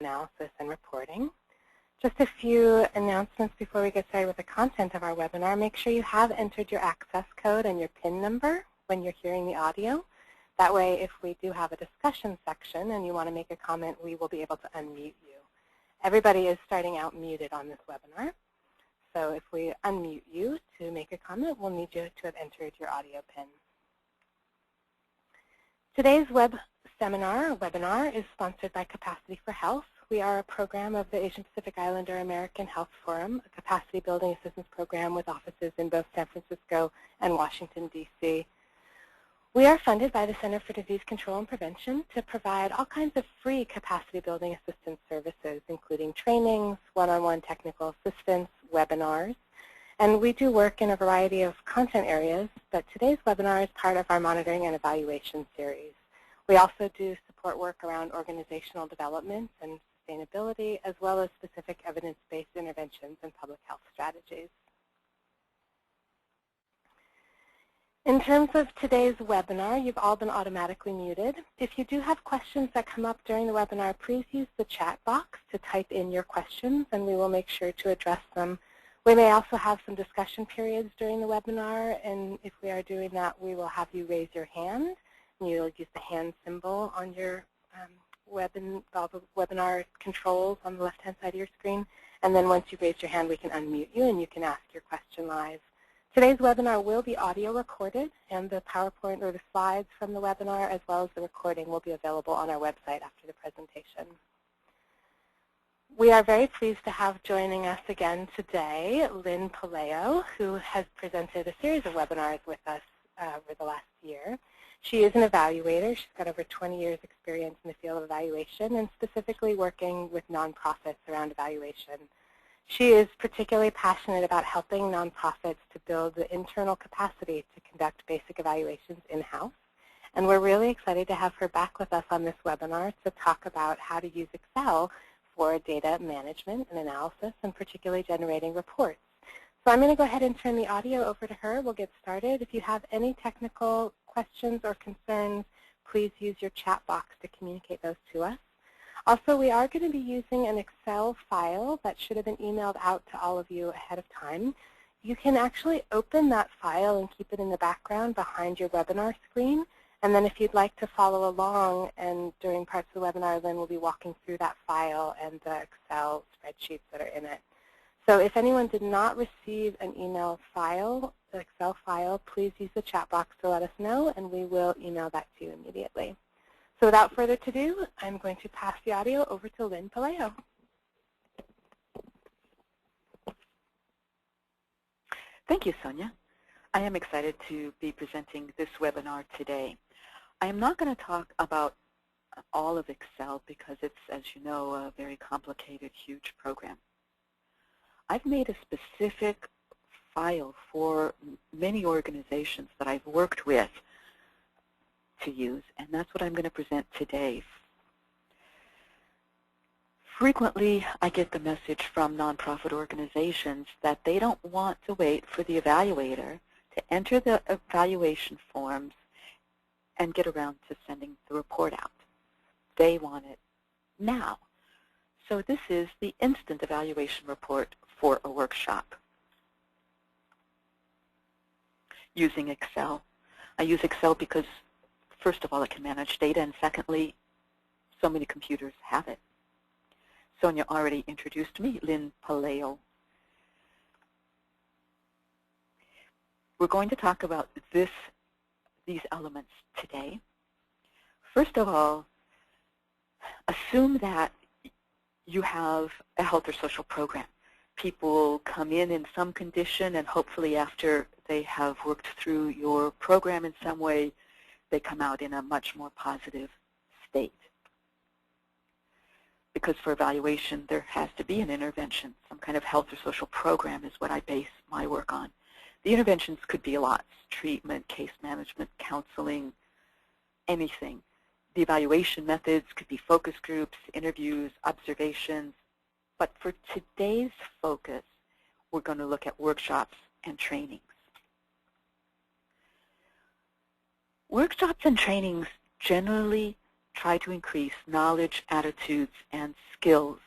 analysis and reporting. Just a few announcements before we get started with the content of our webinar. Make sure you have entered your access code and your PIN number when you're hearing the audio. That way, if we do have a discussion section and you want to make a comment, we will be able to unmute you. Everybody is starting out muted on this webinar. So if we unmute you to make a comment, we'll need you to have entered your audio PIN. Today's webinar is sponsored by Capacity for Health. We are a program of the Asian Pacific Islander American Health Forum, a capacity building assistance program with offices in both San Francisco and Washington, D.C. We are funded by the Center for Disease Control and Prevention to provide all kinds of free capacity building assistance services, including trainings, one-on-one technical assistance, webinars, and we do work in a variety of content areas, but today's webinar is part of our monitoring and evaluation series. We also do support work around organizational development and sustainability, as well as specific evidence-based interventions and public health strategies. In terms of today's webinar, you've all been automatically muted. If you do have questions that come up during the webinar, please use the chat box to type in your questions, and we will make sure to address them. We may also have some discussion periods during the webinar, and if we are doing that, we will have you raise your hand. You'll use the hand symbol on your webinar controls on the left-hand side of your screen. And then once you've raised your hand, we can unmute you and you can ask your question live. Today's webinar will be audio recorded, and the PowerPoint or the slides from the webinar, as well as the recording, will be available on our website after the presentation. We are very pleased to have joining us again today Lynn Palaio, who has presented a series of webinars with us over the last year. She is an evaluator. She's got over 20 years experience in the field of evaluation and specifically working with nonprofits around evaluation. She is particularly passionate about helping nonprofits to build the internal capacity to conduct basic evaluations in-house. And we're really excited to have her back with us on this webinar to talk about how to use Excel for data management and analysis, and particularly generating reports. So I'm going to go ahead and turn the audio over to her. We'll get started. If you have any technical questions or concerns, please use your chat box to communicate those to us. Also, we are going to be using an Excel file that should have been emailed out to all of you ahead of time. You can actually open that file and keep it in the background behind your webinar screen. And then if you'd like to follow along, and during parts of the webinar, Lynn will be walking through that file and the Excel spreadsheets that are in it. So if anyone did not receive an email file, the Excel file, please use the chat box to let us know, and we will email that to you immediately. So without further ado, I'm going to pass the audio over to Lynn Palaio. Thank you, Sonia. I am excited to be presenting this webinar today. I am not going to talk about all of Excel because it's, as you know, a very complicated, huge program. I've made a specific file for many organizations that I've worked with to use, and that's what I'm going to present today. Frequently, I get the message from nonprofit organizations that they don't want to wait for the evaluator to enter the evaluation forms and get around to sending the report out. They want it now. So this is the instant evaluation report for a workshop using Excel. I use Excel because, first of all, it can manage data, and secondly, so many computers have it. Sonia already introduced me, Lynn Palaio. We're going to talk about these elements today. First of all, assume that you have a health or social program. People come in some condition, and hopefully after they have worked through your program in some way, they come out in a much more positive state. Because for evaluation, there has to be an intervention. Some kind of health or social program is what I base my work on. The interventions could be a lot: treatment, case management, counseling, anything. The evaluation methods could be focus groups, interviews, observations. But for today's focus, we're going to look at workshops and trainings. Workshops and trainings generally try to increase knowledge, attitudes, and skills.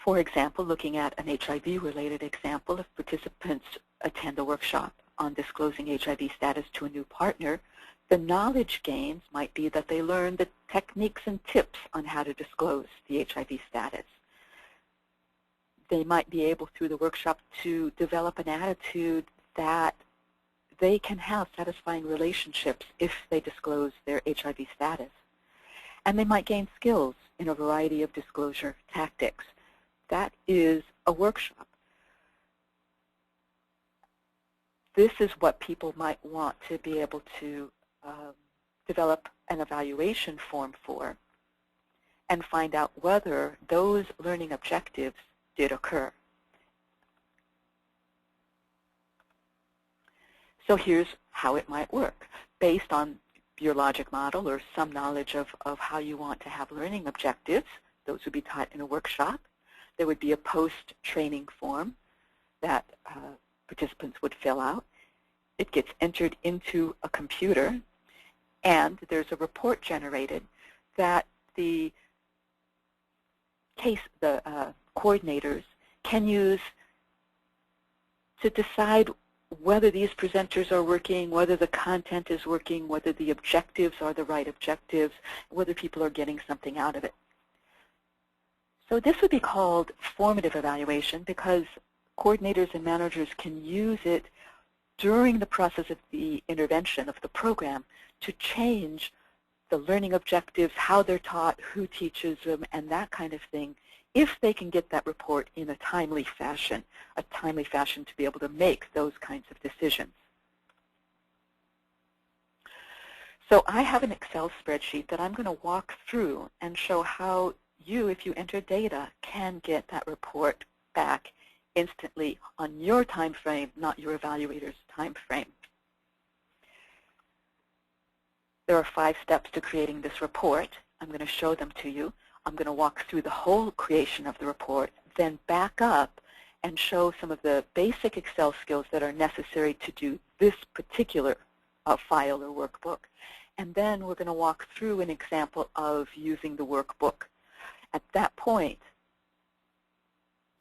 For example, looking at an HIV-related example, if participants attend a workshop on disclosing HIV status to a new partner, the knowledge gains might be that they learn the techniques and tips on how to disclose the HIV status. They might be able, through the workshop, to develop an attitude that they can have satisfying relationships if they disclose their HIV status. And they might gain skills in a variety of disclosure tactics. That is a workshop. This is what people might want to be able to develop an evaluation form for and find out whether those learning objectives did occur. So here's how it might work. Based on your logic model or some knowledge of how you want to have learning objectives, those would be taught in a workshop. There would be a post-training form that participants would fill out. It gets entered into a computer, and there's a report generated that the coordinators can use to decide whether these presenters are working, whether the content is working, whether the objectives are the right objectives, whether people are getting something out of it. So this would be called formative evaluation because coordinators and managers can use it during the process of the intervention of the program to change the learning objectives, how they're taught, who teaches them, and that kind of thing, if they can get that report in a timely fashion to be able to make those kinds of decisions. So I have an Excel spreadsheet that I'm going to walk through and show how you, if you enter data, can get that report back instantly on your time frame, not your evaluator's time frame. There are 5 steps to creating this report. I'm going to show them to you. I'm going to walk through the whole creation of the report, then back up and show some of the basic Excel skills that are necessary to do this particular file or workbook. And then we're going to walk through an example of using the workbook. At that point,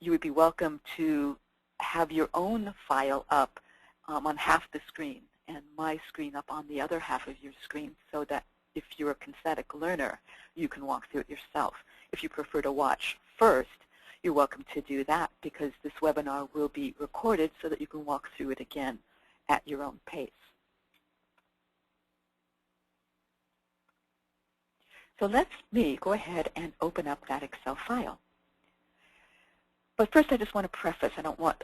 you would be welcome to have your own file up on half the screen and my screen up on the other half of your screen so that if you're a kinesthetic learner, you can walk through it yourself. If you prefer to watch first, you're welcome to do that because this webinar will be recorded so that you can walk through it again at your own pace. So let me go ahead and open up that Excel file. But first I just want to preface, I don't want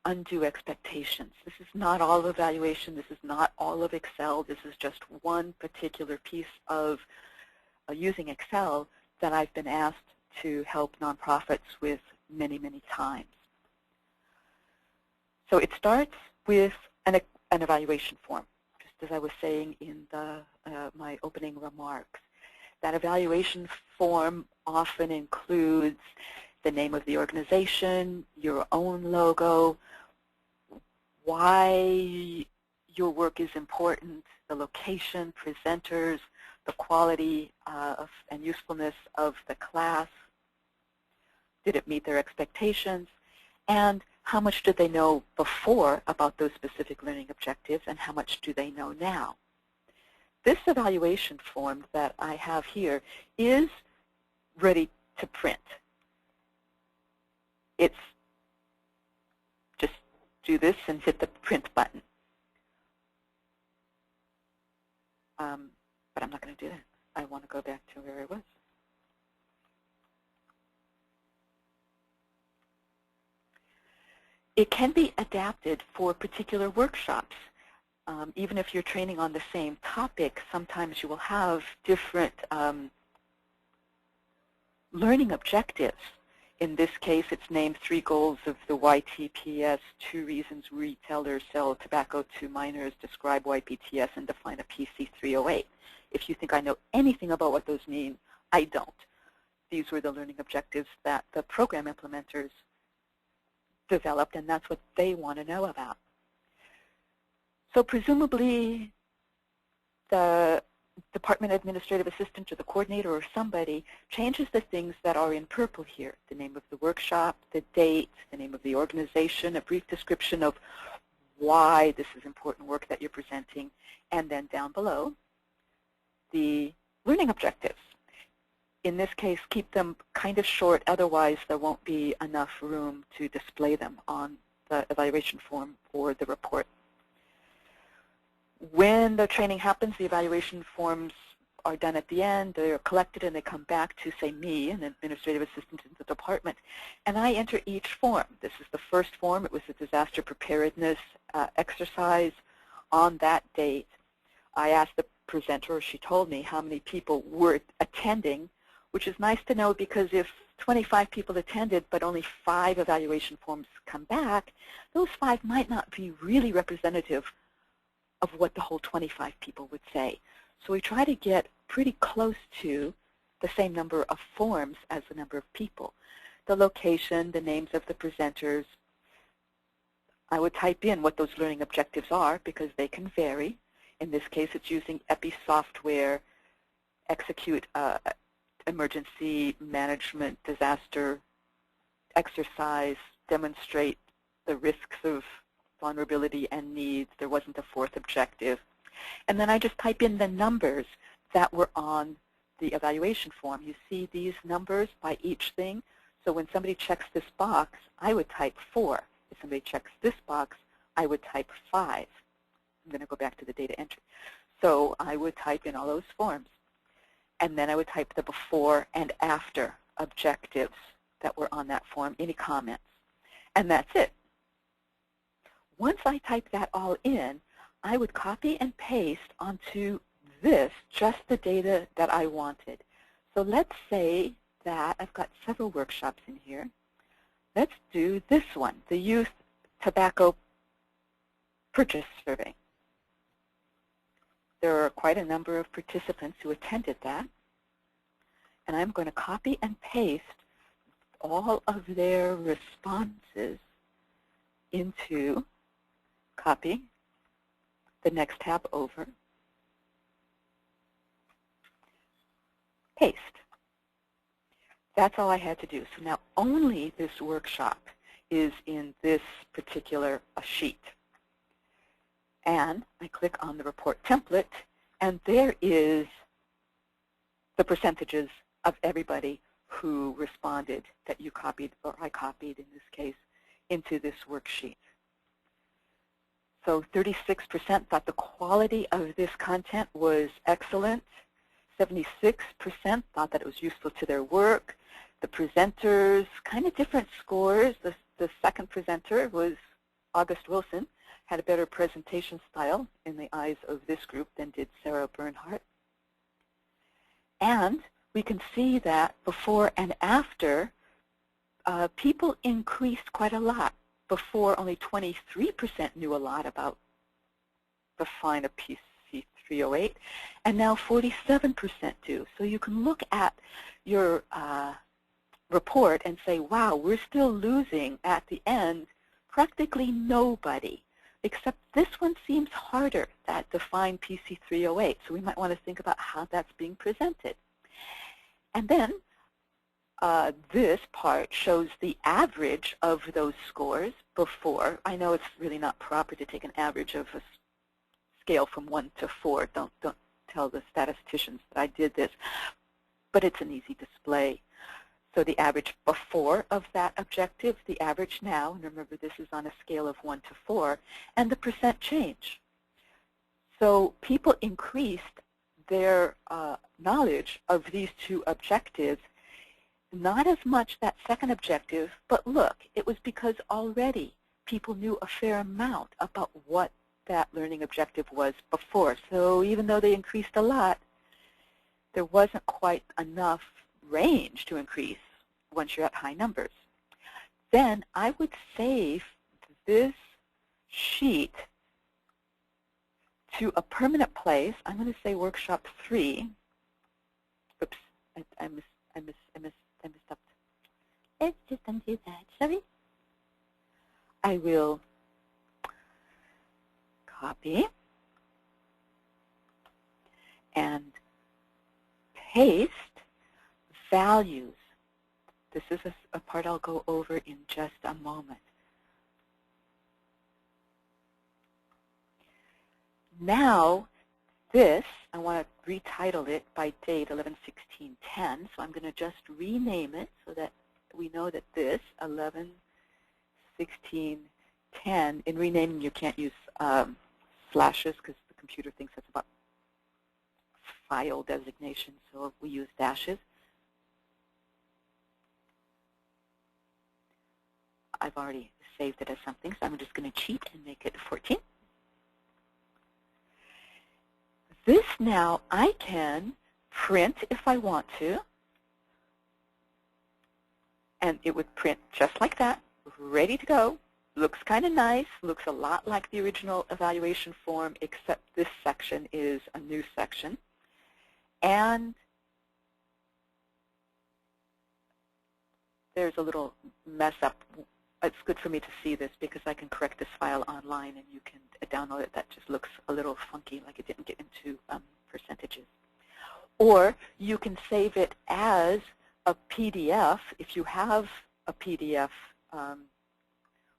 undue expectations. This is not all of evaluation. This is not all of Excel. This is just one particular piece of using Excel that I've been asked to help nonprofits with many, many times. So it starts with an evaluation form, just as I was saying in my opening remarks. That evaluation form often includes the name of the organization, your own logo, why your work is important, the location, presenters, the quality and usefulness of the class, did it meet their expectations, and how much did they know before about those specific learning objectives and how much do they know now. This evaluation form that I have here is ready to print. It's just do this and hit the print button. But I'm not going to do that. I want to go back to where I was. It can be adapted for particular workshops. Even if you're training on the same topic, sometimes you will have different learning objectives. In this case, it's named 3 goals of the YTPS, 2 reasons retailers sell tobacco to minors, describe YPTS, and define a PC 308. If you think I know anything about what those mean, I don't. These were the learning objectives that the program implementers developed, and that's what they want to know about. So presumably the department administrative assistant or the coordinator or somebody changes the things that are in purple here, the name of the workshop, the date, the name of the organization, a brief description of why this is important work that you're presenting, and then down below, the learning objectives. In this case, keep them kind of short, otherwise there won't be enough room to display them on the evaluation form or the report. When the training happens, the evaluation forms are done at the end. They're collected and they come back to, say, me, an administrative assistant in the department, and I enter each form. This is the first form. It was a disaster preparedness exercise on that date. I asked the presenter, or she told me, how many people were attending, which is nice to know because if 25 people attended but only 5 evaluation forms come back, those 5 might not be really representative of what the whole 25 people would say. So we try to get pretty close to the same number of forms as the number of people. The location, the names of the presenters. I would type in what those learning objectives are because they can vary. In this case, it's using EPI software, execute emergency management disaster exercise, demonstrate the risks of vulnerability and needs. There wasn't a 4th objective. And then I just type in the numbers that were on the evaluation form. You see these numbers by each thing. So when somebody checks this box, I would type 4. If somebody checks this box, I would type 5. I'm going to go back to the data entry. So I would type in all those forms. And then I would type the before and after objectives that were on that form, any comments. And that's it. Once I type that all in, I would copy and paste onto this just the data that I wanted. So let's say that I've got several workshops in here. Let's do this one, the Youth Tobacco Purchase Survey. There are quite a number of participants who attended that. And I'm going to copy and paste all of their responses into, copy, the next tab over, paste. That's all I had to do. So now only this workshop is in this particular sheet. And I click on the report template, and there is the percentages of everybody who responded that you copied, or I copied in this case, into this worksheet. So 36% thought the quality of this content was excellent. 76% thought that it was useful to their work. The presenters, kind of different scores. The second presenter was August Wilson, had a better presentation style in the eyes of this group than did Sarah Bernhardt. And we can see that before and after, people increased quite a lot. Before, only 23% knew a lot about the fine of PC 308, and now 47% do. So you can look at your report and say, wow, we're still losing at the end practically nobody, except this one seems harder, that define PC 308. So we might want to think about how that's being presented. And then this part shows the average of those scores before. I know it's really not proper to take an average of a scale from 1 to 4. Don't tell the statisticians that I did this, but it's an easy display. So the average before of that objective, the average now, and remember this is on a scale of 1 to 4, and the percent change. So people increased their knowledge of these 2 objectives. Not as much that second objective, but look, it was because already people knew a fair amount about what that learning objective was before. So even though they increased a lot, there wasn't quite enough range to increase once you're at high numbers. Then I would save this sheet to a permanent place. I'm going to say workshop 3. Oops, I missed up. Let's just undo that, shall we? I will copy and paste values. This is a part I'll go over in just a moment. Now, this, I want to retitle it by date 11/16/10, so I'm going to just rename it so that we know that this 11/16/10, in renaming you can't use slashes because the computer thinks that's about file designation, so we use dashes. I've already saved it as something, so I'm just going to cheat and make it 14. This now I can print if I want to, and it would print just like that, ready to go. Looks kind of nice, looks a lot like the original evaluation form, except this section is a new section. And there's a little mess up. It's good for me to see this because I can correct this file online and you can download it. That just looks a little funky, like it didn't get into percentages. Or you can save it as a PDF if you have a PDF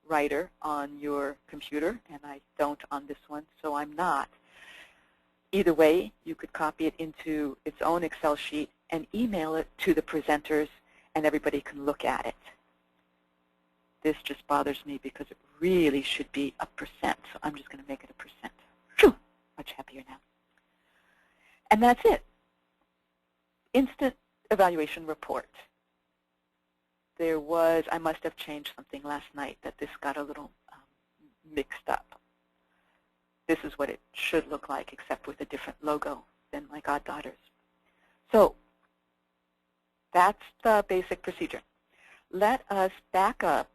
writer on your computer, and I don't on this one, so I'm not. Either way, you could copy it into its own Excel sheet and email it to the presenters, and everybody can look at it. This just bothers me because it really should be a percent, so I'm just going to make it a percent. Phew, much happier now. And that's it. Instant evaluation report. There was, I must have changed something last night that this got a little mixed up. This is what it should look like, except with a different logo than my goddaughter's. So that's the basic procedure. Let us back up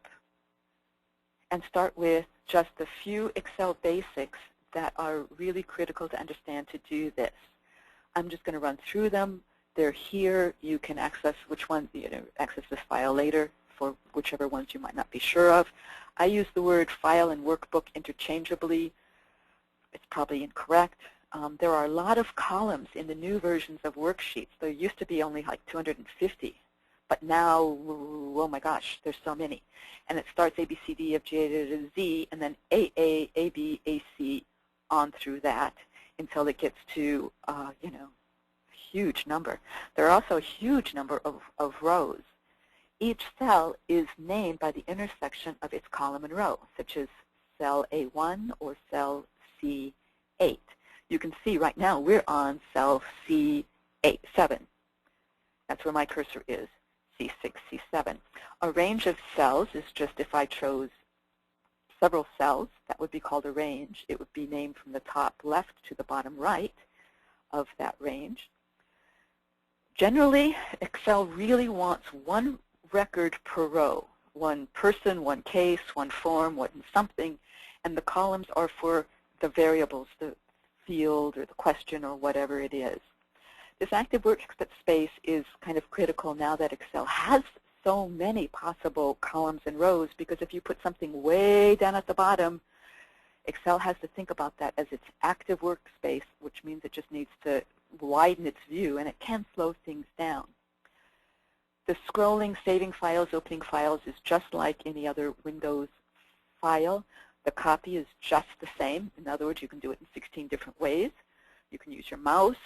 and start with just a few Excel basics that are really critical to understand to do this. I'm just going to run through them. They're here. You can access which one, access this file later for whichever ones you might not be sure of. I use the word file and workbook interchangeably. It's probably incorrect. There are a lot of columns in the new versions of worksheets. There used to be only like 250. But now, oh my gosh, there's so many. And it starts A, B, C, D, F, G, A, Z, and then A, A, B, A, C, on through that until it gets to, a huge number. There are also a huge number of rows. Each cell is named by the intersection of its column and row, such as cell A1 or cell C8. You can see right now we're on cell C7. That's where my cursor is. C6, C7. A range of cells is just if I chose several cells, that would be called a range. It would be named from the top left to the bottom right of that range. Generally, Excel really wants one record per row, one person, one case, one form, one something, and the columns are for the variables, the field or the question or whatever it is. This active workspace is kind of critical now that Excel has so many possible columns and rows, because if you put something way down at the bottom, Excel has to think about that as its active workspace, which means it just needs to widen its view, and it can slow things down. The scrolling, saving files, opening files is just like any other Windows file. The copy is just the same. In other words, you can do it in 16 different ways. You can use your mouse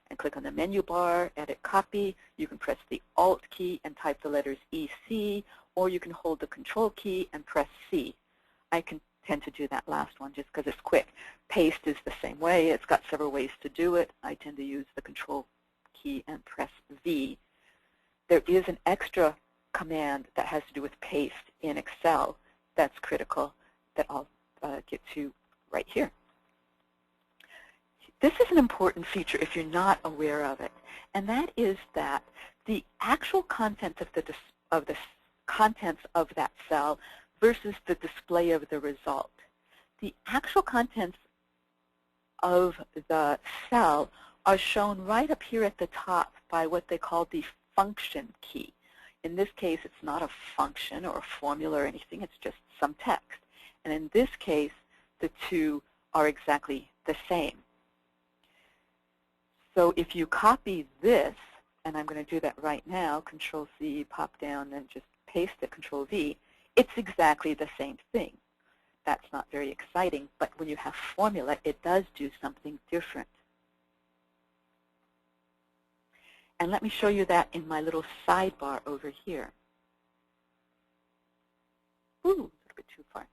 and click on the menu bar, edit copy. You can press the Alt key and type the letters EC, or you can hold the Control key and press C. I can tend to do that last one just because it's quick. Paste is the same way. It's got several ways to do it. I tend to use the Control key and press V. There is an extra command that has to do with paste in Excel that's critical that I'll get to right here. This is an important feature if you're not aware of it, and that is that the actual content of the contents of that cell versus the display of the result. The actual contents of the cell are shown right up here at the top by what they call the function key. In this case, it's not a function or a formula or anything. It's just some text. And in this case, the two are exactly the same. So if you copy this, and I'm going to do that right now, Control-C, pop down, and just paste it, Control-V, it's exactly the same thing. That's not very exciting, but when you have formula, it does do something different. And let me show you that in my little sidebar over here. Ooh, a little bit too far.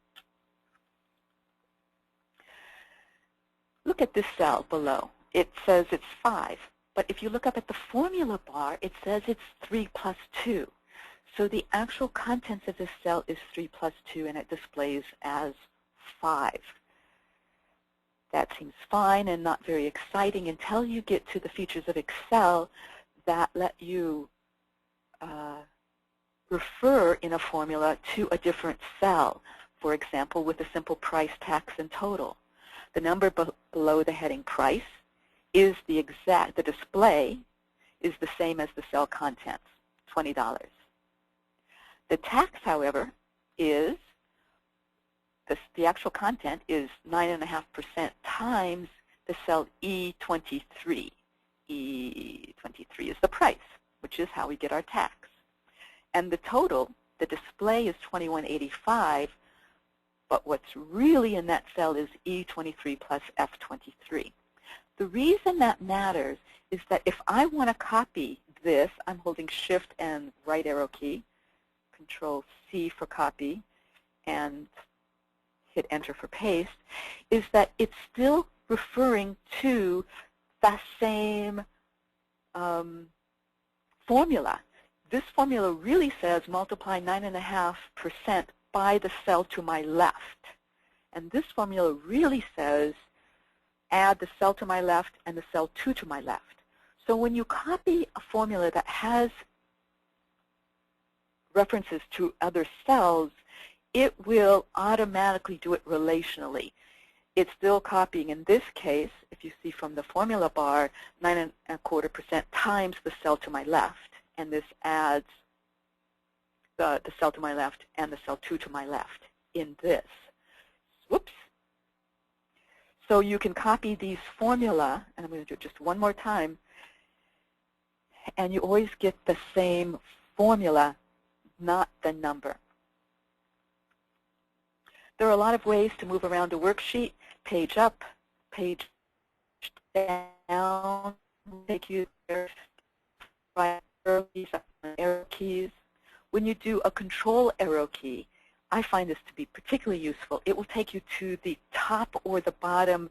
Look at this cell below. It says it's 5. But if you look up at the formula bar, it says it's 3 plus 2. So the actual contents of this cell is 3 plus 2, and it displays as 5. That seems fine and not very exciting until you get to the features of Excel that let you refer in a formula to a different cell. For example, with the simple price, tax, and total. The number below the heading price is the display is the same as the cell contents, $20. The tax, however, is the actual content is 9.5% times the cell E23. E23 is the price, which is how we get our tax. And the total, the display is $21.85, but what's really in that cell is E23 plus F23. The reason that matters is that if I want to copy this, I'm holding Shift and right arrow key, Control-C for copy, and hit Enter for paste, is that it's still referring to the same formula. This formula really says multiply 9.5% by the cell to my left. And this formula really says add the cell to my left and the cell 2 to my left. So when you copy a formula that has references to other cells, it will automatically do it relationally. It's still copying, in this case, if you see from the formula bar, 9.25% times the cell to my left. And this adds the cell to my left and the cell 2 to my left in this. Whoops. So you can copy these formula, and I'm going to do it just one more time, and you always get the same formula, not the number. There are a lot of ways to move around a worksheet. Page up, page down, take you there, right arrow keys. When you do a control arrow key, I find this to be particularly useful. It will take you to the top or the bottom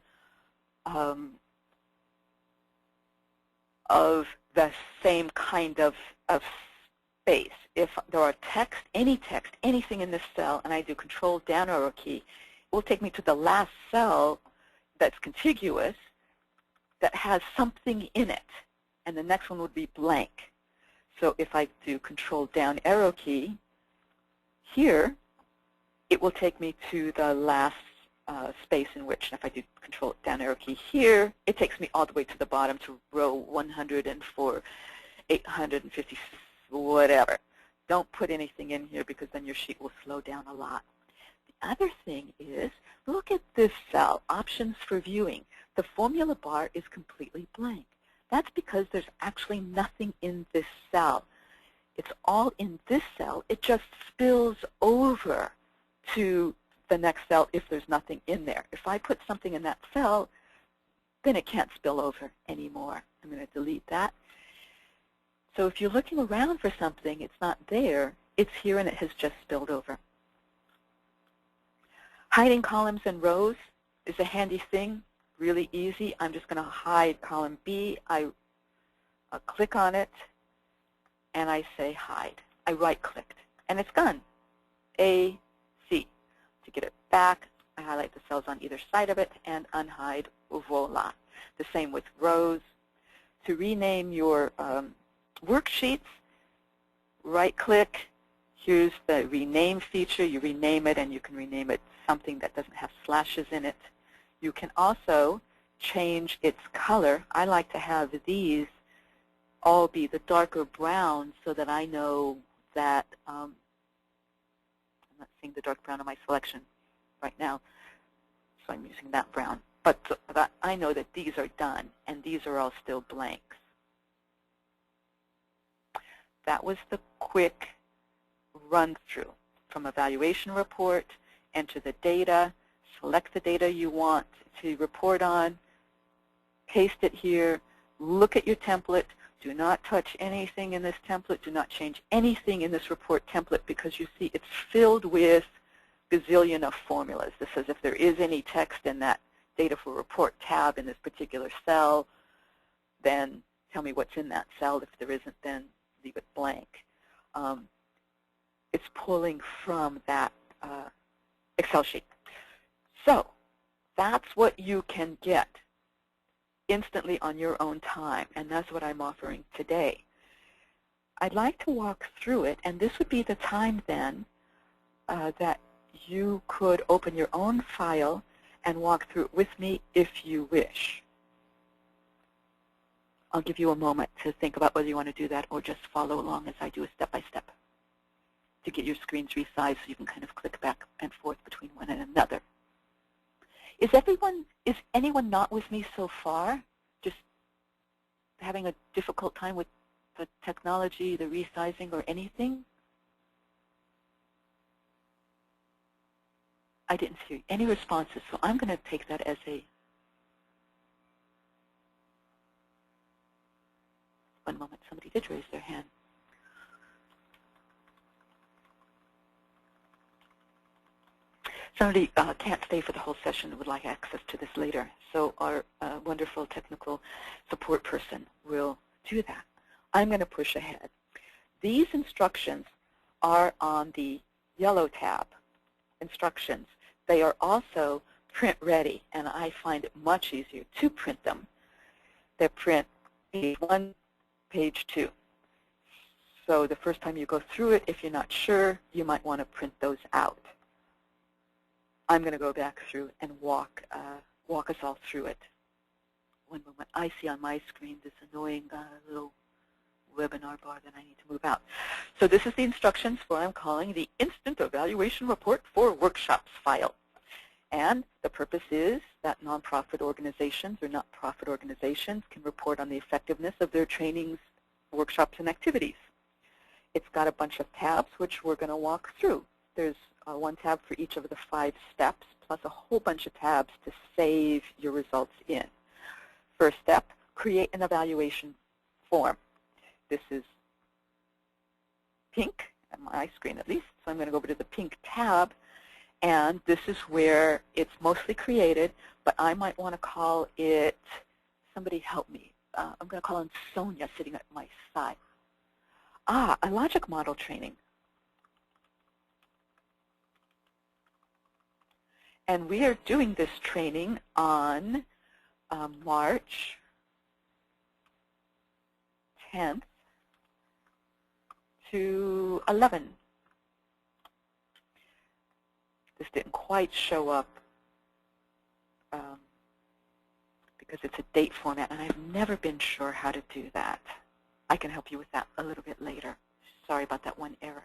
of the same kind of space. If there are text, anything in this cell, and I do control down arrow key, it will take me to the last cell that's contiguous that has something in it, and the next one would be blank. So if I do control down arrow key here, it will take me to the last space in which, and if I do control down arrow key here, it takes me all the way to the bottom to row 104, 850, whatever. Don't put anything in here because then your sheet will slow down a lot. The other thing is, look at this cell, options for viewing. The formula bar is completely blank. That's because there's actually nothing in this cell. It's all in this cell. It just spills over to the next cell if there's nothing in there. If I put something in that cell, then it can't spill over anymore. I'm going to delete that. So if you're looking around for something, it's not there. It's here and it has just spilled over. Hiding columns and rows is a handy thing, really easy. I'm just going to hide column B. I click on it, and I say hide. I right-clicked, and it's gone. A, C. To get it back, I highlight the cells on either side of it and unhide, voila. The same with rows. To rename your worksheets, right-click. Here's the rename feature. You rename it, and you can rename it something that doesn't have slashes in it. You can also change its color. I like to have these all be the darker brown so that I know that I'm not seeing the dark brown in my selection right now, so I'm using that brown. but I know that these are done, and these are all still blanks. That was the quick run-through from evaluation report, enter the data, select the data you want to report on, paste it here, look at your template. Do not touch anything in this template. Do not change anything in this report template, because you see it's filled with gazillion of formulas. This says if there is any text in that data for report tab in this particular cell, then tell me what's in that cell. If there isn't, then leave it blank. It's pulling from that Excel sheet. So that's what you can get instantly on your own time, and that's what I'm offering today. I'd like to walk through it, and this would be the time then that you could open your own file and walk through it with me if you wish. I'll give you a moment to think about whether you want to do that or just follow along as I do a step-by-step to get your screens resized so you can kind of click back and forth between one and another. Is anyone not with me so far? Just having a difficult time with the technology, the resizing, or anything? I didn't see any responses, so I'm going to take that as a one moment. Somebody did raise their hand. Somebody can't stay for the whole session and would like access to this later. So our wonderful technical support person will do that. I'm going to push ahead. These instructions are on the yellow tab, instructions. They are also print ready, and I find it much easier to print them. They're print page 1, page 2. So the first time you go through it, if you're not sure, you might want to print those out. I'm going to go back through and walk us all through it. One moment. I see on my screen this annoying little webinar bar that I need to move out. So this is the instructions for what I'm calling the Instant Evaluation Report for Workshops file. And the purpose is that nonprofit organizations or not-profit organizations can report on the effectiveness of their trainings, workshops, and activities. It's got a bunch of tabs which we're going to walk through. There's one tab for each of the 5 steps, plus a whole bunch of tabs to save your results in. First step, create an evaluation form. This is pink, on my screen at least, so I'm going to go over to the pink tab, and this is where it's mostly created, but I might want to call it, somebody help me, I'm going to call on Sonia sitting at my side. A logic model training. And we are doing this training on March 10th to 11. This didn't quite show up because it's a date format, and I've never been sure how to do that. I can help you with that a little bit later. Sorry about that one error.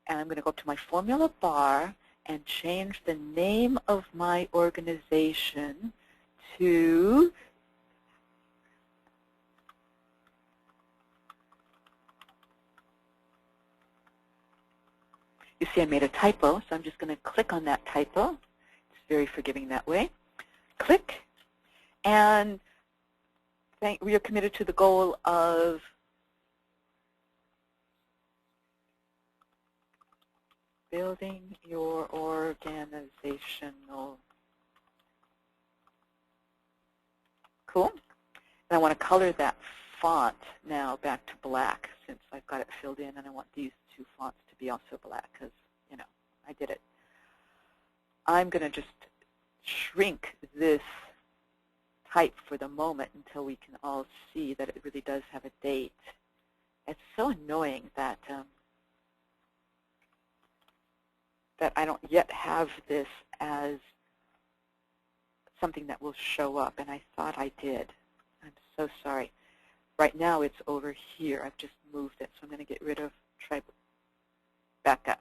And I'm going to go up to my formula bar and change the name of my organization to you see I made a typo, so I'm just going to click on that typo. It's very forgiving that way. Click, and we are committed to the goal of building your organizational. Cool. And I want to color that font now back to black since I've got it filled in, and I want these 2 fonts to be also black because, you know, I did it. I'm going to just shrink this type for the moment until we can all see that it really does have a date. It's so annoying that that I don't yet have this as something that will show up, and I thought I did. I'm so sorry. Right now it's over here. I've just moved it, so I'm going to get rid of, try back up.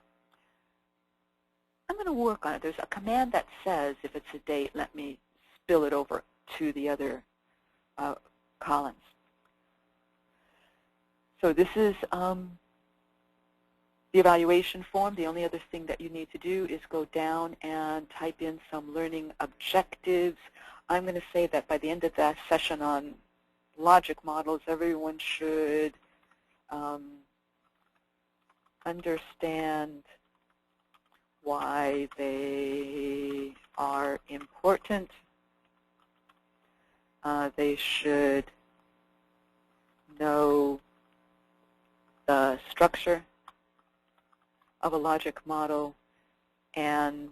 I'm going to work on it. There's a command that says, if it's a date, let me spill it over to the other columns. So this is the evaluation form. The only other thing that you need to do is go down and type in some learning objectives. I'm going to say that by the end of that session on logic models, everyone should understand why they are important. They should know the structure of a logic model and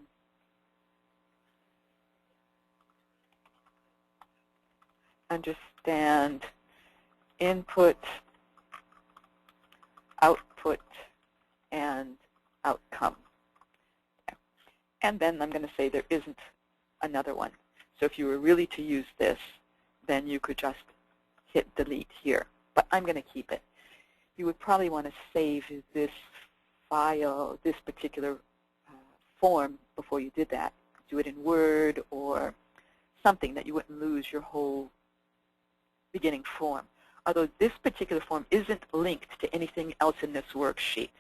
understand input, output, and outcome. And then I'm going to say there isn't another one. So if you were really to use this, then you could just hit delete here. But I'm going to keep it. You would probably want to save this file, this particular form before you did that. Do it in Word or something that you wouldn't lose your whole beginning form. Although this particular form isn't linked to anything else in this worksheet.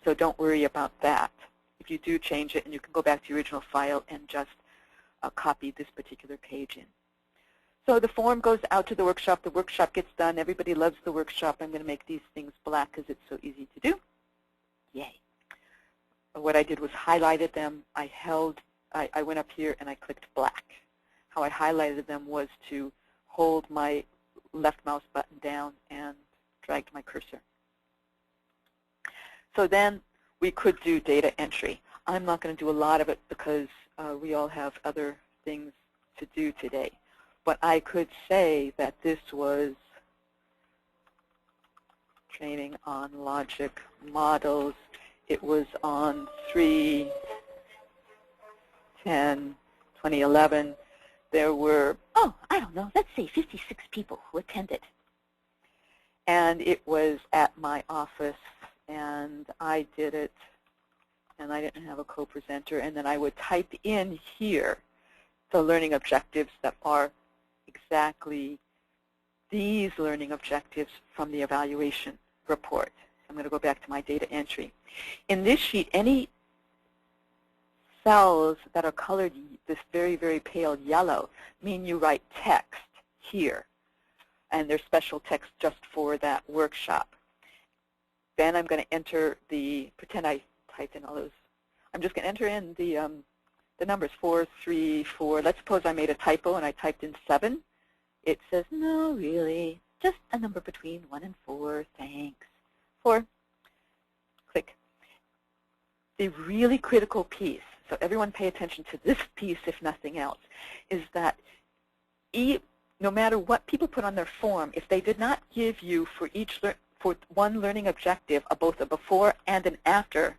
So don't worry about that. If you do change it, and you can go back to your original file and just copy this particular page in. So the form goes out to the workshop. The workshop gets done. Everybody loves the workshop. I'm going to make these things black because it's so easy to do. Yay. What I did was highlighted them. I went up here and I clicked black. How I highlighted them was to hold my left mouse button down and dragged my cursor. So then we could do data entry. I'm not going to do a lot of it because we all have other things to do today. But I could say that this was training on logic models. It was on 3/10/2011. There were, I don't know, let's say 56 people who attended. And it was at my office, and I did it, and I didn't have a co-presenter. And then I would type in here the learning objectives that are exactly these learning objectives from the evaluation report. I'm going to go back to my data entry. In this sheet, any cells that are colored this very, very pale yellow mean you write text here. And there's special text just for that workshop. Then I'm going to enter pretend I typed in all those. I'm just going to enter in the numbers 4, 3, 4. Let's suppose I made a typo and I typed in 7. It says, no, really, just a number between 1 and 4, thanks. 4. Click. The really critical piece, so everyone pay attention to this piece if nothing else, is that no matter what people put on their form, if they did not give you for one learning objective both a before and an after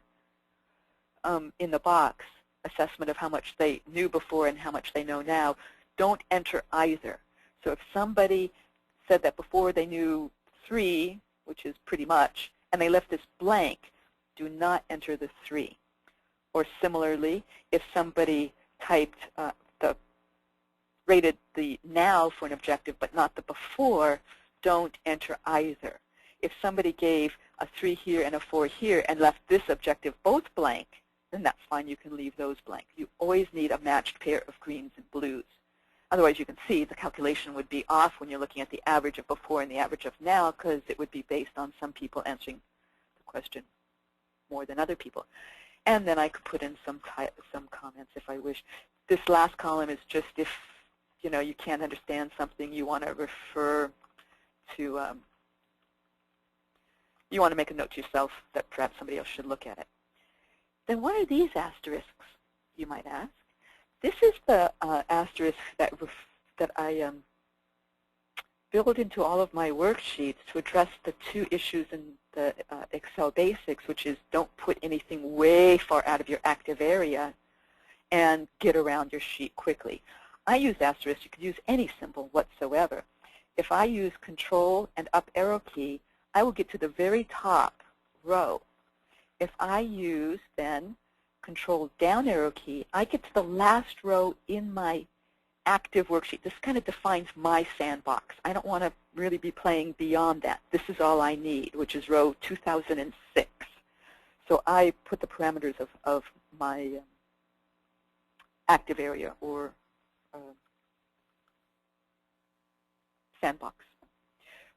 in the box assessment of how much they knew before and how much they know now, don't enter either. So if somebody said that before they knew 3, which is pretty much, and they left this blank, do not enter the 3. Or similarly, if somebody typed rated the now for an objective but not the before, don't enter either. If somebody gave a 3 here and a 4 here and left this objective both blank, then that's fine. You can leave those blank. You always need a matched pair of greens and blues. Otherwise, you can see the calculation would be off when you're looking at the average of before and the average of now, because it would be based on some people answering the question more than other people. And then I could put in some comments if I wish. This last column is just if you can't understand something, you want to refer to, you want to make a note to yourself that perhaps somebody else should look at it. Then what are these asterisks, you might ask? This is the asterisk that I build into all of my worksheets to address the 2 issues in the Excel basics, which is don't put anything way far out of your active area and get around your sheet quickly. I use asterisks. You could use any symbol whatsoever. If I use Control and up arrow key, I will get to the very top row. If I use then Control down arrow key, I get to the last row in my active worksheet. This kind of defines my sandbox. I don't want to really be playing beyond that. This is all I need, which is row 2006. So I put the parameters of my active area or sandbox,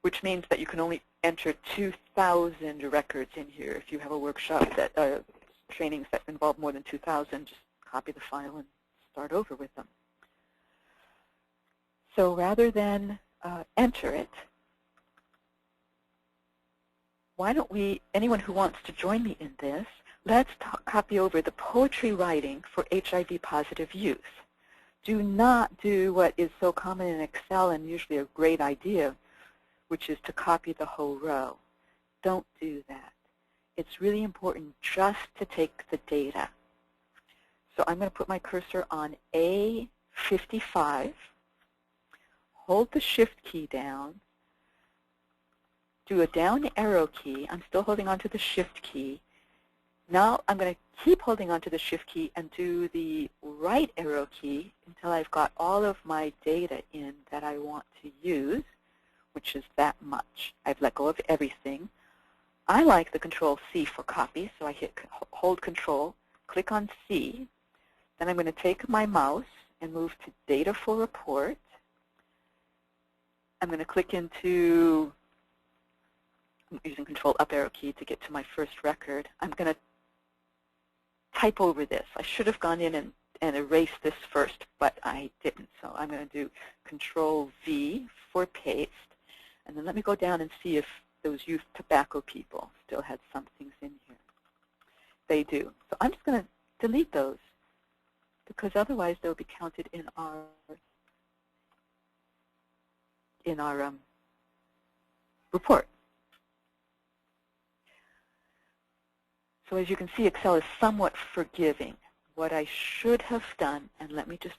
which means that you can only enter 2,000 records in here. If you have a workshop that trainings that involve more than 2,000, just copy the file and start over with them. So rather than enter it, why don't we, anyone who wants to join me in this, let's copy over the poetry writing for HIV-positive youth. Do not do what is so common in Excel and usually a great idea, which is to copy the whole row. Don't do that. It's really important just to take the data. So I'm going to put my cursor on A55, hold the Shift key down, do a down arrow key. I'm still holding on to the Shift key. Now I'm going to keep holding on to the Shift key and do the right arrow key until I've got all of my data in that I want to use, which is that much. I've let go of everything. I like the Control C for copy, so I hold Control, click on C. Then I'm going to take my mouse and move to Data for Report. I'm going to click into, I'm using Control up arrow key to get to my first record. I'm going to type over this. I should have gone in and erased this first, but I didn't. So I'm going to do Control V for paste. And then let me go down and see if those youth tobacco people still had some things in here. They do. So I'm just going to delete those because otherwise they'll be counted in our report. So as you can see, Excel is somewhat forgiving. What I should have done, and let me just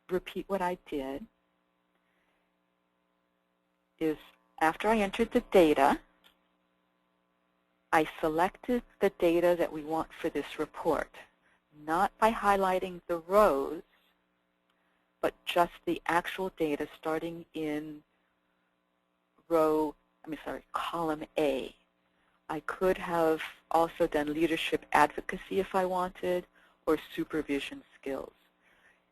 repeat what I did, is after I entered the data, I selected the data that we want for this report, not by highlighting the rows, but just the actual data starting in column A. I could have also done leadership advocacy if I wanted, or supervision skills.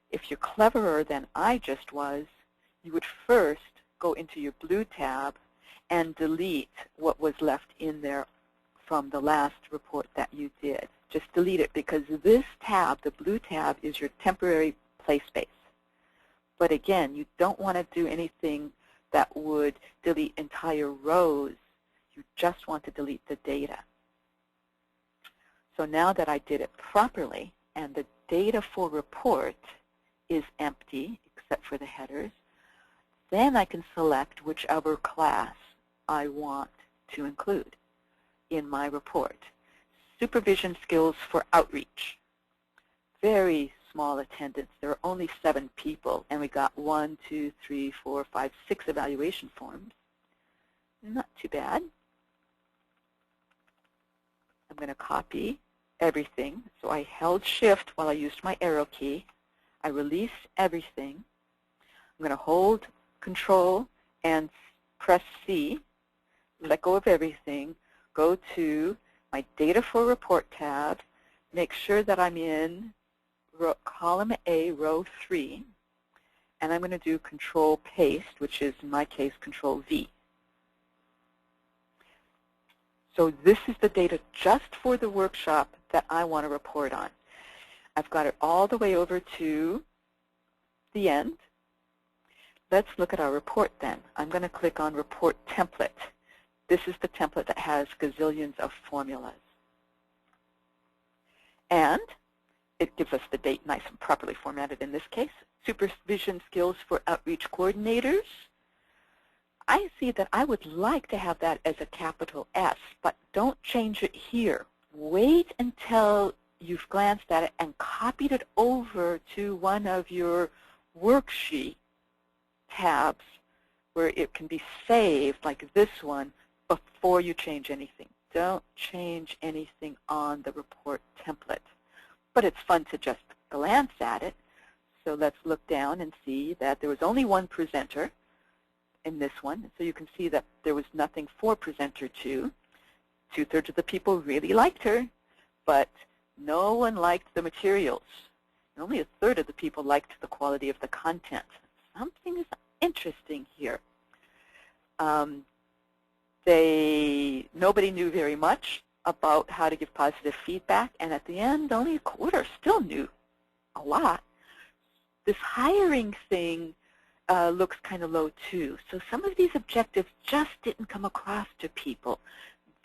If you're cleverer than I just was, you would first go into your blue tab and delete what was left in there from the last report that you did. Just delete it because this tab, the blue tab, is your temporary play space. But again, you don't want to do anything that would delete entire rows. You just want to delete the data. So now that I did it properly and the data for report is empty except for the headers, then I can select whichever class I want to include in my report. Supervision skills for outreach. Very small attendance. There are only 7 people, and we got 1, 2, 3, 4, 5, 6 evaluation forms. Not too bad. I'm going to copy everything. So I held Shift while I used my arrow key. I release everything. I'm going to hold Control and press C, let go of everything, go to my Data for Report tab, make sure that I'm in column A, row 3, and I'm going to do Control Paste, which is, in my case, Control V. So this is the data just for the workshop that I want to report on. I've got it all the way over to the end. Let's look at our report then. I'm going to click on Report Template. This is the template that has gazillions of formulas. And it gives us the date nice and properly formatted in this case. Supervision skills for outreach coordinators. I see that I would like to have that as a capital S, but don't change it here. Wait until you've glanced at it and copied it over to one of your worksheet tabs where it can be saved, like this one, before you change anything. Don't change anything on the report template. but it's fun to just glance at it. So let's look down and see that there was only one presenter in this one. So you can see that there was nothing for presenter 2. 2/3 of the people really liked her, but no one liked the materials. And only 1/3 of the people liked the quality of the content. Something is interesting here. Nobody knew very much about how to give positive feedback, and at the end, only 1/4 still knew a lot. This hiring thing looks kind of low too. So some of these objectives just didn't come across to people.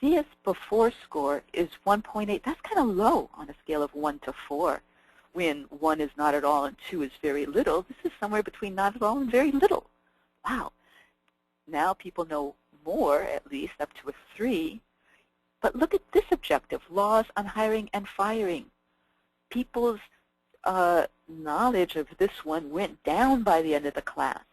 This before score is 1.8. That's kind of low on a scale of 1 to 4, when 1 is not at all and 2 is very little. This is somewhere between not at all and very little. Wow. Now people know more, at least up to a 3. But look at this objective, laws on hiring and firing. People's knowledge of this one went down by the end of the class.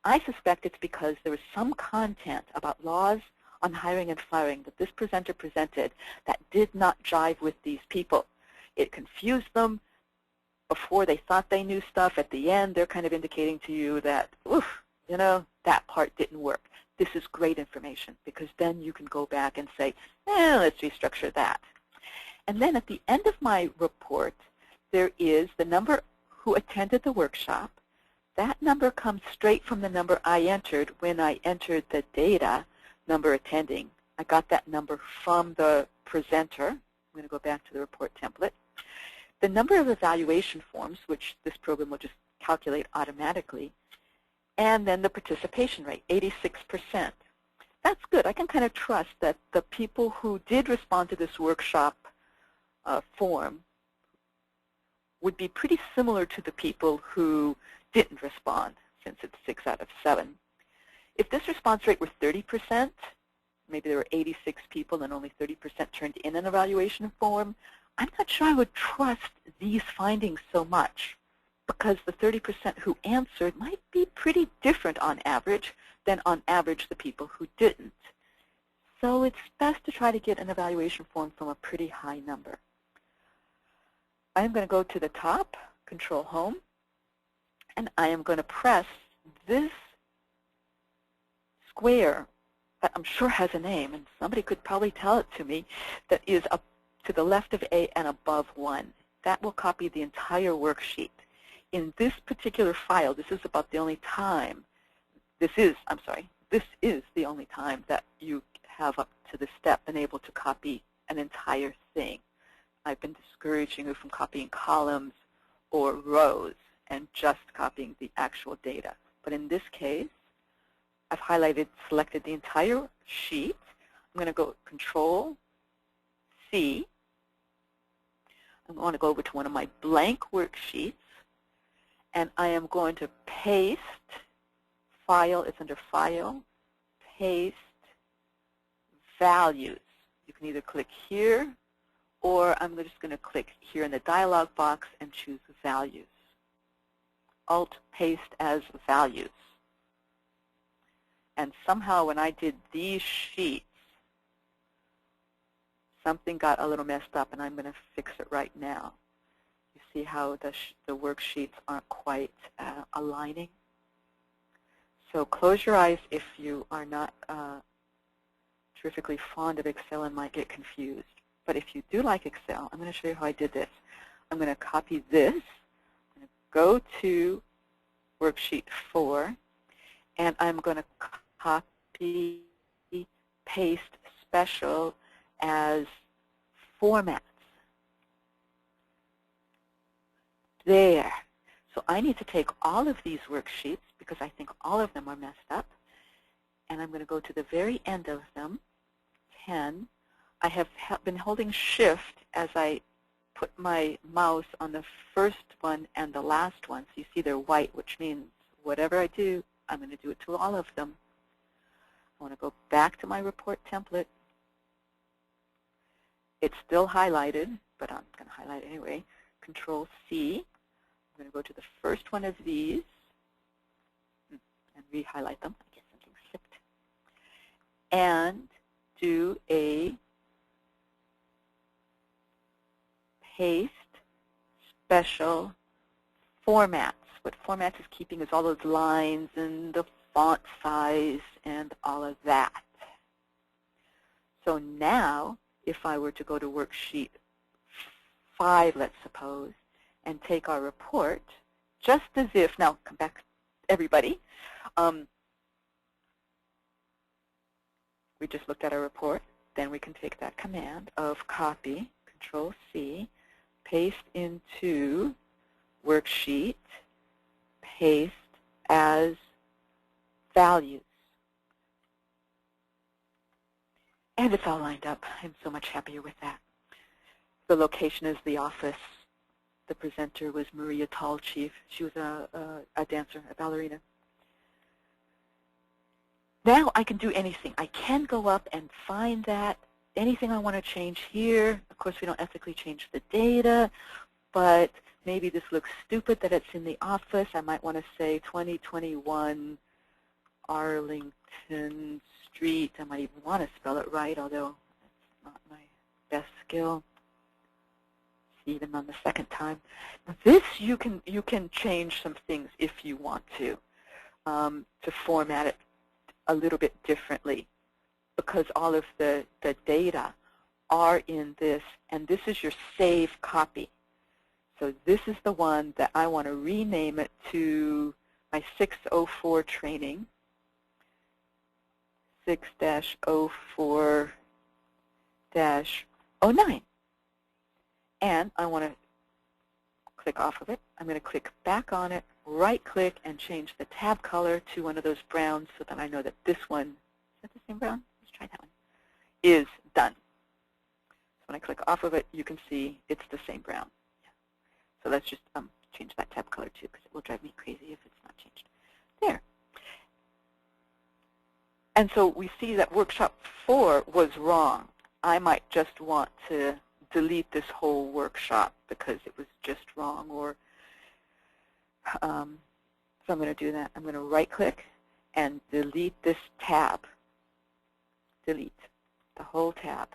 I suspect it's because there was some content about laws on hiring and firing that this presenter presented that did not jive with these people. It confused them. Before they thought they knew stuff, at the end they're kind of indicating to you that, oof, you know, that part didn't work. This is great information because then you can go back and say, let's restructure that. And then at the end of my report, there is the number who attended the workshop. That number comes straight from the number I entered when I entered the data number attending. I got that number from the presenter. I'm going to go back to the report template. The number of evaluation forms, which this program will just calculate automatically, and then the participation rate, 86%. That's good. I can kind of trust that the people who did respond to this workshop form would be pretty similar to the people who didn't respond, since it's 6 out of 7. If this response rate were 30%, maybe there were 86 people and only 30% turned in an evaluation form, I'm not sure I would trust these findings so much, because the 30% who answered might be pretty different on average than on average the people who didn't. So it's best to try to get an evaluation form from a pretty high number. I'm going to go to the top, Control Home, and I am going to press this square that I'm sure has a name, and somebody could probably tell it to me, that is up to the left of A and above 1. That will copy the entire worksheet. In this particular file, this is about the only time, this is the only time that you have up to this step been able to copy an entire thing. I've been discouraging you from copying columns or rows and just copying the actual data. But in this case, I've selected the entire sheet. I'm going to go Control C. I'm going to go over to one of my blank worksheets, and I am going to paste File. It's under File, Paste, Values. You can either click here, or I'm just going to click here in the dialog box and choose Values. Alt Paste as Values. And somehow when I did these sheets, something got a little messed up, and I'm going to fix it right now. You see how the worksheets aren't quite aligning? So close your eyes if you are not terrifically fond of Excel and might get confused. But if you do like Excel, I'm going to show you how I did this. I'm going to copy this. I'm going to go to Worksheet 4, and I'm going to copy, paste Special as Formats. There. So I need to take all of these worksheets, because I think all of them are messed up, and I'm going to go to the very end of them, 10. I have been holding Shift as I put my mouse on the first one and the last one. So you see they're white, which means whatever I do, I'm going to do it to all of them. I want to go back to my report template. It's still highlighted, but I'm going to highlight it anyway. Control C. I'm going to go to the first one of these and re-highlight them. I guess something slipped. And do a paste special formats. What formats is keeping is all those lines and the font size and all of that. So now, if I were to go to worksheet 5, let's suppose, and take our report, just as if, now come back everybody, we just looked at our report, then we can take that command of copy, Control-C, paste into worksheet, paste as values. And it's all lined up. I'm so much happier with that. The location is the office. The presenter was Maria Tallchief. She was a dancer, a ballerina. Now I can do anything. I can go up and find that. Anything I want to change here. Of course, we don't ethically change the data, but maybe this looks stupid that it's in the office. I might want to say 2021 Arlington Street. I might even want to spell it right, although it's not my best skill. Even on the second time. This you can change some things if you want to format it a little bit differently, because all of the data are in this, and this is your save copy. So this is the one that I want to rename it to my 604 training, 6-04-09. And I want to click off of it. I'm going to click back on it, right-click, and change the tab color to one of those browns so that I know that this one, is that the same brown? Let's try that one, is done. So when I click off of it, you can see it's the same brown. So let's just change that tab color too, because it will drive me crazy if it's not changed. There. And so we see that workshop 4 was wrong. I might just want to delete this whole workshop because it was just wrong, or so I'm going to do that. I'm going to right-click and delete this tab. Delete the whole tab.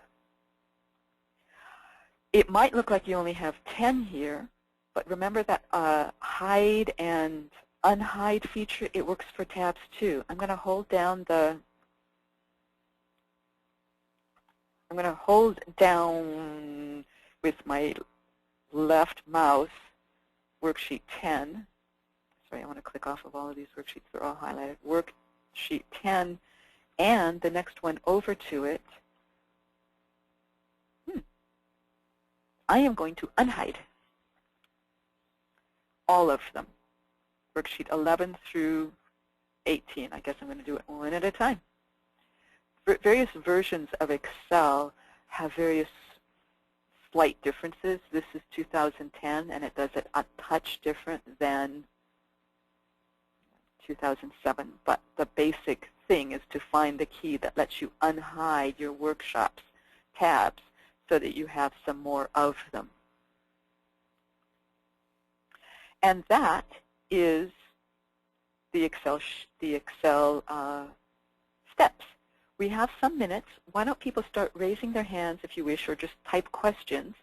It might look like you only have 10 here, but remember that hide and unhide feature, it works for tabs too. I'm going to hold down with my left mouse worksheet 10. Sorry, I want to click off of all of these worksheets. They're all highlighted. Worksheet 10, and the next one over to it. I am going to unhide all of them. Worksheet 11 through 18. I guess I'm going to do it one at a time. Various versions of Excel have various slight differences. This is 2010, and it does it a touch different than 2007. But the basic thing is to find the key that lets you unhide your workshops tabs so that you have some more of them. And that is the Excel steps. We have some minutes. Why don't people start raising their hands if you wish, or just type questions.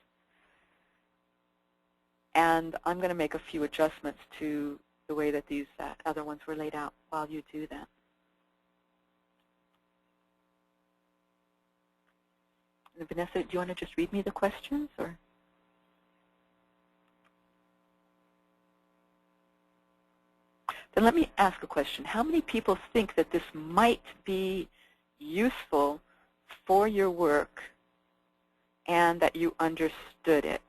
And I'm going to make a few adjustments to the way that these other ones were laid out while you do that. And Vanessa, do you want to just read me the questions, or? Then let me ask a question. How many people think that this might be useful for your work and that you understood it?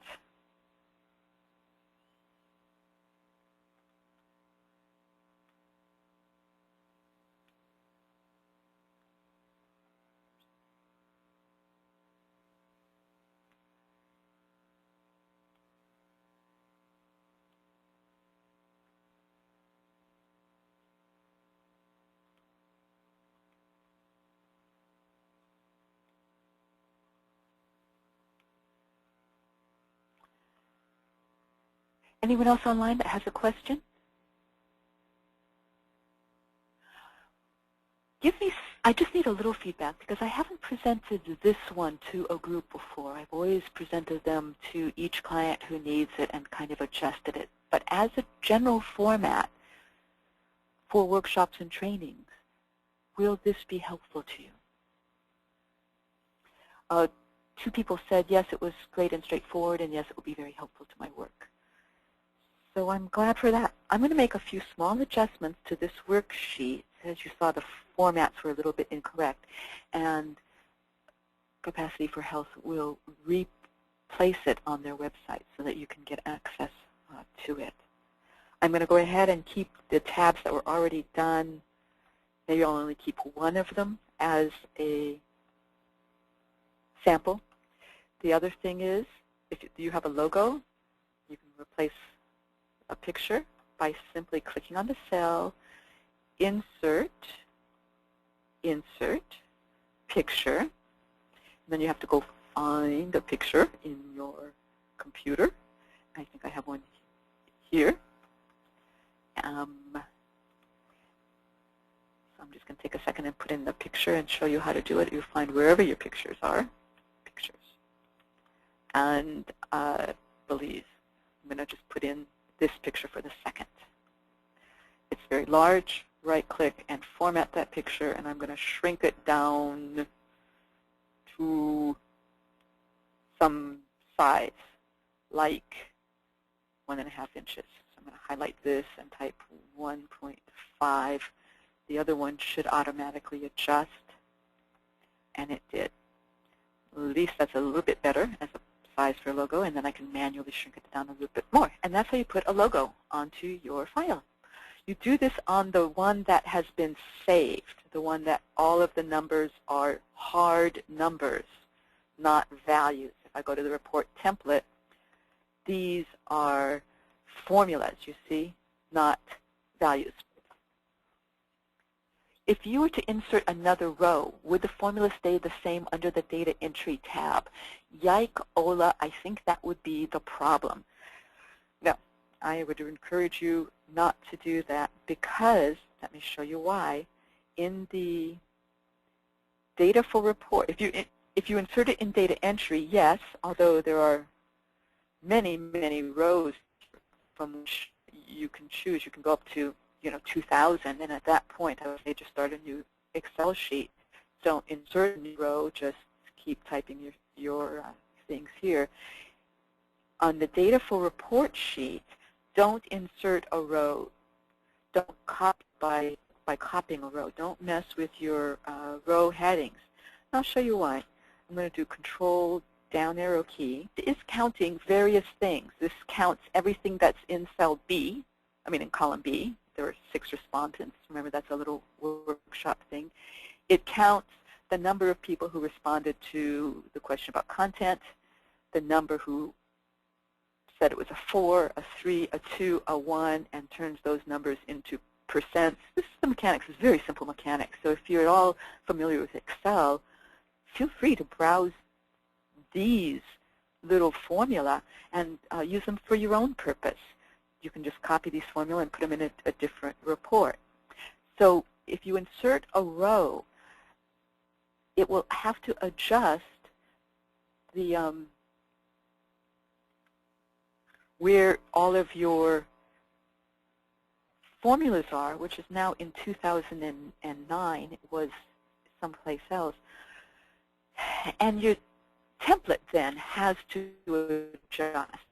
Anyone else online that has a question? I just need a little feedback because I haven't presented this one to a group before. I've always presented them to each client who needs it and kind of adjusted it. But as a general format for workshops and trainings, will this be helpful to you? 2 people said, yes, it was great and straightforward, and yes, it will be very helpful to my work. So I'm glad for that. I'm going to make a few small adjustments to this worksheet. As you saw, the formats were a little bit incorrect, and Capacity for Health will replace it on their website so that you can get access to it. I'm going to go ahead and keep the tabs that were already done. Maybe I'll only keep one of them as a sample. The other thing is, if you have a logo, you can replace a picture by simply clicking on the cell, Insert, Picture, and then you have to go find a picture in your computer. I think I have one here. So I'm just going to take a second and put in the picture and show you how to do it. You'll find wherever your pictures are, pictures. And Belize. I'm going to just put in this picture for the second. It's very large. Right-click and format that picture, and I'm going to shrink it down to some size, like 1.5 inches. So I'm going to highlight this and type 1.5. The other one should automatically adjust, and it did. At least that's a little bit better as a size for a logo, and then I can manually shrink it down a little bit more. And that's how you put a logo onto your file. You do this on the one that has been saved, the one that all of the numbers are hard numbers, not values. If I go to the report template, these are formulas, you see, not values. If you were to insert another row, would the formula stay the same under the data entry tab? Yike, Ola, I think that would be the problem. Now, I would encourage you not to do that because, let me show you why, in the data for report, if you insert it in data entry, yes, although there are many, many rows from which you can choose. You can go up to 2,000, and at that point, I would say just start a new Excel sheet. Don't insert a new row, just keep typing your things here. On the data for report sheet, don't insert a row. Don't copy by copying a row. Don't mess with your row headings. And I'll show you why. I'm going to do Control down arrow key. It is counting various things. This counts everything that's in cell B, in column B. There were 6 respondents. Remember, that's a little workshop thing. It counts the number of people who responded to the question about content, the number who said it was a 4, a 3, a 2, a 1, and turns those numbers into percents. This is the mechanics. It's very simple mechanics. So if you're at all familiar with Excel, feel free to browse these little formula and use them for your own purpose. You can just copy these formula and put them in a different report. So if you insert a row, it will have to adjust the where all of your formulas are, which is now in 2009. It was someplace else. And your template then has to adjust.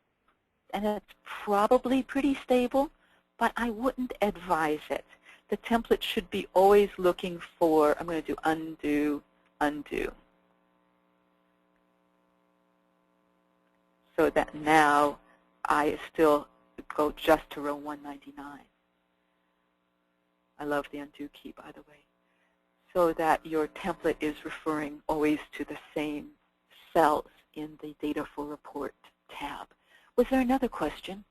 And it's probably pretty stable, but I wouldn't advise it. The template should be always looking for, I'm going to do undo, undo. So that now I still go just to row 199. I love the undo key, by the way. So that your template is referring always to the same cells in the Data for Report tab. Was there another question?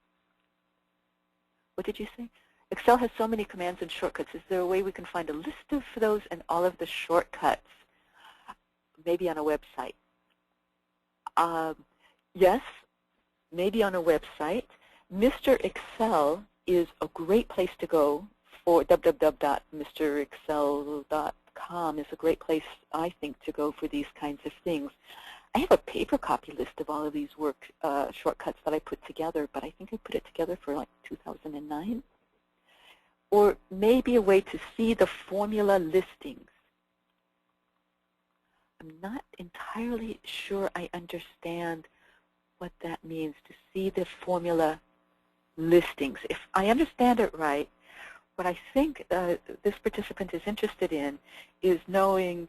What did you say? Excel has so many commands and shortcuts. Is there a way we can find a list of those and all of the shortcuts? Maybe on a website. Yes, maybe on a website. Mr. Excel is a great place to go for www.mrexcel.com. questionnaire.com is a great place, I think, to go for these kinds of things. I have a paper copy list of all of these shortcuts that I put together, but I think I put it together for like 2009. Or maybe a way to see the formula listings. I'm not entirely sure I understand what that means, to see the formula listings. If I understand it right, what I think this participant is interested in is knowing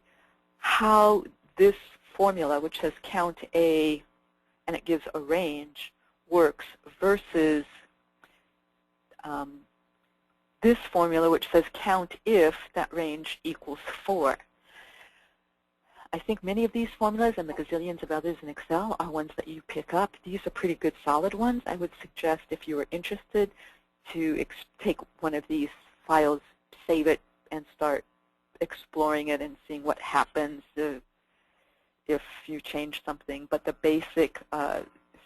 how this formula, which says count A, and it gives a range, works versus this formula, which says count if that range equals 4. I think many of these formulas and the gazillions of others in Excel are ones that you pick up. These are pretty good solid ones. I would suggest, if you are interested, to take one of these files, save it, and start exploring it and seeing what happens if you change something. But the basic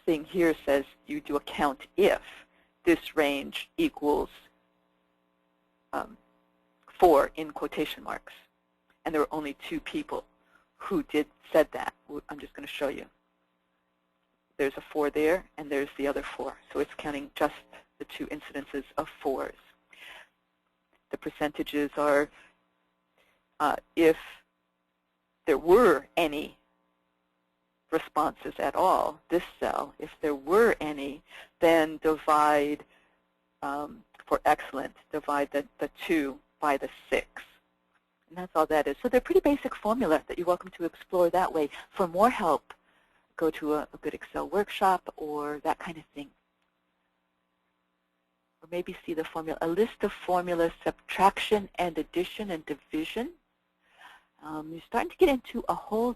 thing here says you do a count if this range equals 4 in quotation marks. And there were only 2 people who said that. I'm just going to show you. There's a 4 there, and there's the other 4. So it's counting just the 2 incidences of 4s. The percentages are if there were any responses at all, this cell, if there were any, then divide, for excellent, divide the 2 by the 6. And that's all that is. So they're pretty basic formula that you're welcome to explore that way. For more help, go to a good Excel workshop or that kind of thing. Or maybe see the formula, a list of formulas, subtraction and addition and division. You're starting to get into a whole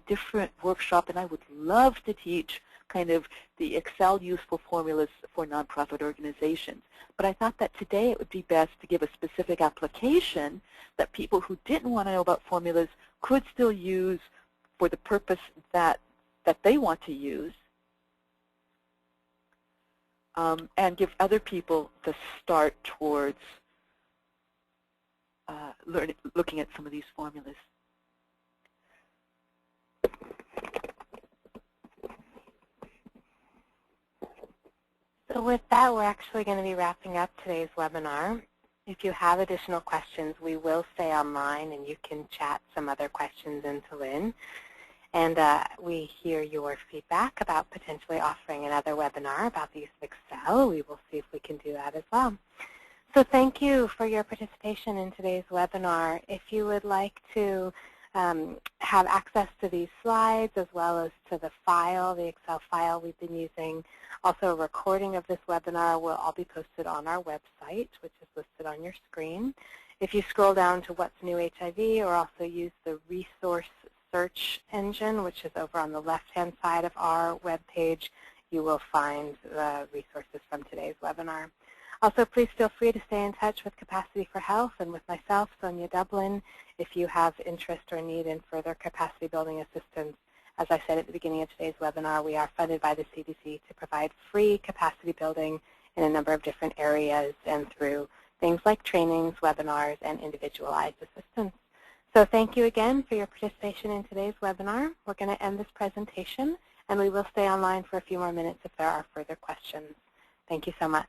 different workshop, and I would love to teach kind of the Excel useful formulas for nonprofit organizations. But I thought that today it would be best to give a specific application that people who didn't want to know about formulas could still use for the purpose that they want to use, and give other people the start towards looking at some of these formulas. So with that, we're actually going to be wrapping up today's webinar. If you have additional questions, we will stay online, and you can chat some other questions into Lynn. And we hear your feedback about potentially offering another webinar about the use of Excel. We will see if we can do that as well. So thank you for your participation in today's webinar. If you would like to have access to these slides as well as to the file, the Excel file we've been using, also a recording of this webinar will all be posted on our website, which is listed on your screen. If you scroll down to What's New HIV, or also use the resource search engine, which is over on the left-hand side of our webpage, you will find the resources from today's webinar. Also, please feel free to stay in touch with Capacity for Health and with myself, Sonia Dublin, if you have interest or need in further capacity building assistance. As I said at the beginning of today's webinar, we are funded by the CDC to provide free capacity building in a number of different areas and through things like trainings, webinars, and individualized assistance. So thank you again for your participation in today's webinar. We're going to end this presentation, and we will stay online for a few more minutes if there are further questions. Thank you so much.